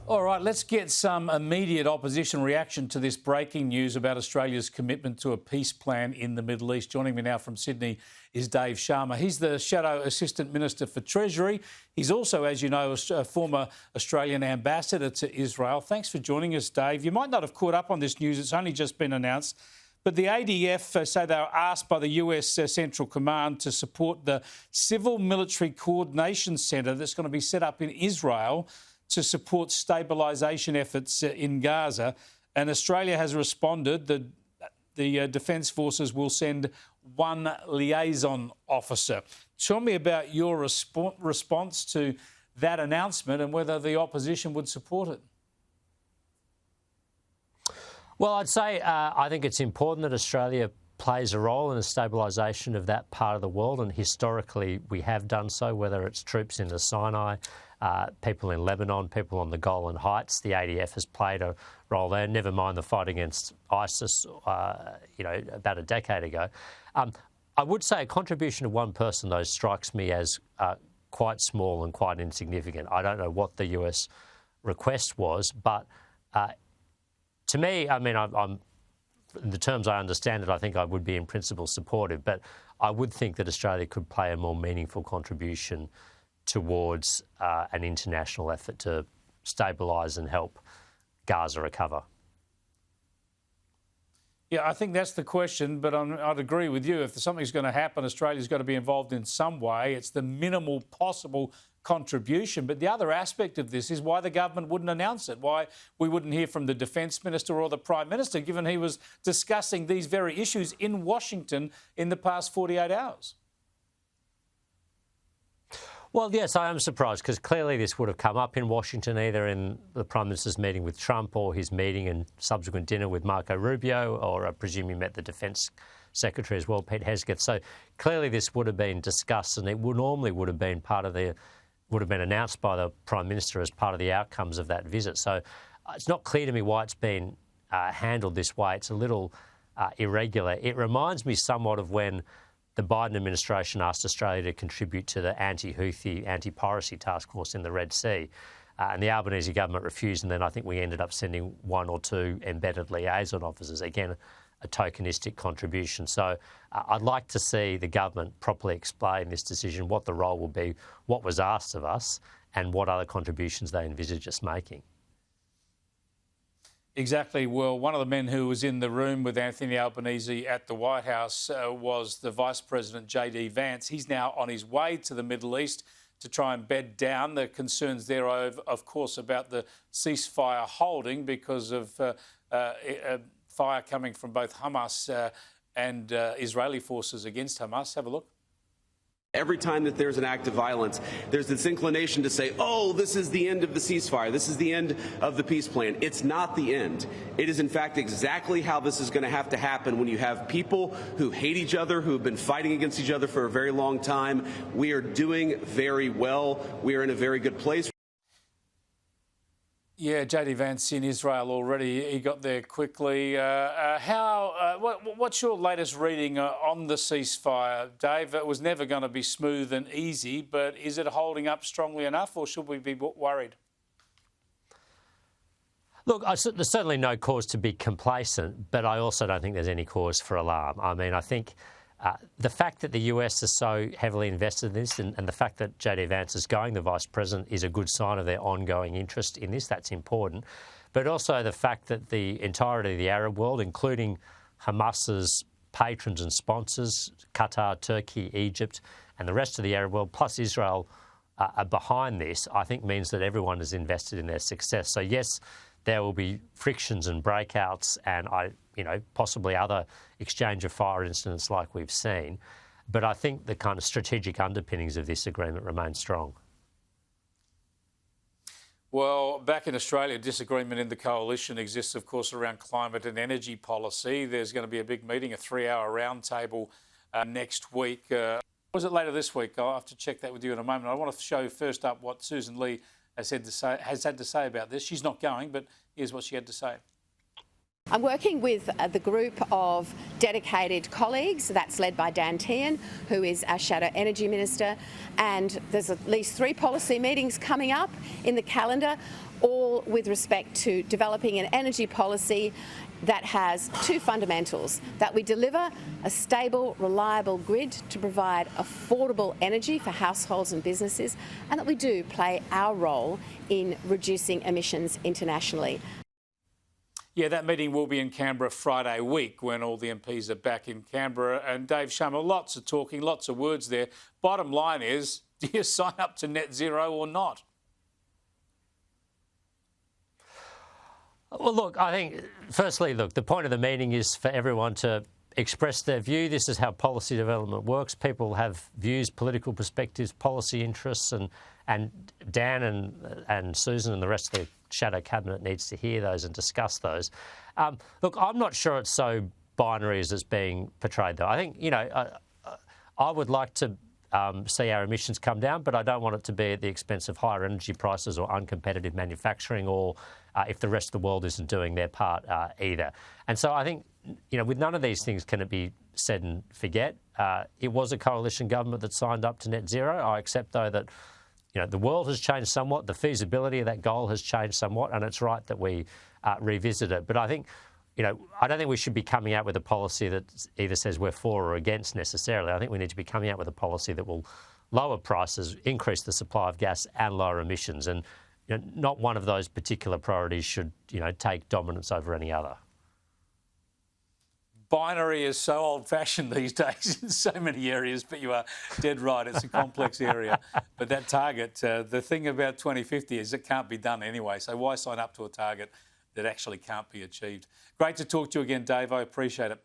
All right, let's get some immediate opposition reaction to this breaking news about Australia's commitment to a peace plan in the Middle East. Joining me now from Sydney is Dave Sharma. He's the Shadow Assistant Minister for Treasury. He's also, as you know, a former Australian ambassador to Israel. Thanks for joining us, Dave. You might not have caught up on this news. It's only just been announced. But the ADF say they were asked by the US Central Command to support the Civil Military Coordination Centre that's going to be set up in Israel to support stabilisation efforts in Gaza. And Australia has responded that the Defence Forces will send one liaison officer. Tell me about your response to that announcement and whether the opposition would support it. Well, I'd say I think it's important that Australia plays a role in the stabilisation of that part of the world, and historically we have done so, whether it's troops in the Sinai, people in Lebanon, people on the Golan Heights. The ADF has played a role there, never mind the fight against ISIS, about a decade ago. I would say a contribution of one person, though, strikes me as quite small and quite insignificant. I don't know what the US request was, but to me, I mean, I'm in the terms I understand it, I think I would be in principle supportive, but I would think that Australia could play a more meaningful contribution towards an international effort to stabilise and help Gaza recover. Yeah, I think that's the question, but I'd agree with you. If something's going to happen, Australia's got to be involved in some way. It's the minimal possible contribution. But the other aspect of this is why the government wouldn't announce it, why we wouldn't hear from the Defence Minister or the Prime Minister, given he was discussing these very issues in Washington in the past 48 hours. Well, yes, I am surprised because clearly this would have come up in Washington, either in the Prime Minister's meeting with Trump or his meeting and subsequent dinner with Marco Rubio, or I presume he met the Defence Secretary as well, Pete Hegseth. So clearly this would have been discussed, and it would have been announced by the Prime Minister as part of the outcomes of that visit. So it's not clear to me why it's been handled this way. It's a little irregular. It reminds me somewhat of when the Biden administration asked Australia to contribute to the anti-Houthi, anti-piracy task force in the Red Sea. And the Albanese government refused, and then I think we ended up sending one or two embedded liaison officers. Again, a tokenistic contribution. So I'd like to see the government properly explain this decision, what the role will be, what was asked of us, and what other contributions they envisage us making. Exactly. Well, one of the men who was in the room with Anthony Albanese at the White House was the Vice President, JD Vance. He's now on his way to the Middle East to try and bed down the concerns there, of course, about the ceasefire holding because of fire coming from both Hamas and Israeli forces against Hamas. Have a look. Every time that there's an act of violence, there's this inclination to say, oh, this is the end of the ceasefire. This is the end of the peace plan. It's not the end. It is, in fact, exactly how this is going to have to happen when you have people who hate each other, who have been fighting against each other for a very long time. We are doing very well. We are in a very good place. Yeah, JD Vance in Israel already. He got there quickly. What's your latest reading on the ceasefire, Dave? It was never going to be smooth and easy, but is it holding up strongly enough, or should we be worried? Look, there's certainly no cause to be complacent, but I also don't think there's any cause for alarm. I mean, I think the fact that the US is so heavily invested in this and the fact that JD Vance is going, the Vice President, is a good sign of their ongoing interest in this. That's important. But also the fact that the entirety of the Arab world, including Hamas's patrons and sponsors, Qatar, Turkey, Egypt, and the rest of the Arab world, plus Israel, are behind this, I think means that everyone is invested in their success. So, yes, there will be frictions and breakouts and possibly other exchange of fire incidents like we've seen. But I think the kind of strategic underpinnings of this agreement remain strong. Well, back in Australia, disagreement in the coalition exists, of course, around climate and energy policy. There's going to be a big meeting, a 3-hour roundtable next week. Was it later this week? I'll have to check that with you in a moment. I want to show first up what Susan Lee has had to say about this. She's not going, but here's what she had to say. I'm working with the group of dedicated colleagues that's led by Dan Tehan, who is our Shadow Energy Minister, and there's at least 3 policy meetings coming up in the calendar, all with respect to developing an energy policy that has two fundamentals: that we deliver a stable, reliable grid to provide affordable energy for households and businesses, and that we do play our role in reducing emissions internationally. Yeah, that meeting will be in Canberra Friday week when all the MPs are back in Canberra. And Dave Sharma, lots of talking, lots of words there. Bottom line is, do you sign up to net zero or not? Well, look, I think, firstly, look, the point of the meeting is for everyone to express their view. This is how policy development works. People have views, political perspectives, policy interests, and Dan and Susan and the rest of the shadow cabinet needs to hear those and discuss those. Look, I'm not sure it's so binary as it's being portrayed, though. I think, I would like to see our emissions come down, but I don't want it to be at the expense of higher energy prices or uncompetitive manufacturing, or if the rest of the world isn't doing their part either. And so I think, with none of these things can it be said and forget. It was a coalition government that signed up to net zero. I accept, though, that the world has changed somewhat, the feasibility of that goal has changed somewhat, and it's right that we revisit it. But I think, I don't think we should be coming out with a policy that either says we're for or against necessarily. I think we need to be coming out with a policy that will lower prices, increase the supply of gas and lower emissions. And not one of those particular priorities should, take dominance over any other. Binary is so old-fashioned these days in so many areas, but you are dead right. It's a complex area. But that target, the thing about 2050 is it can't be done anyway. So why sign up to a target that actually can't be achieved? Great to talk to you again, Dave. I appreciate it.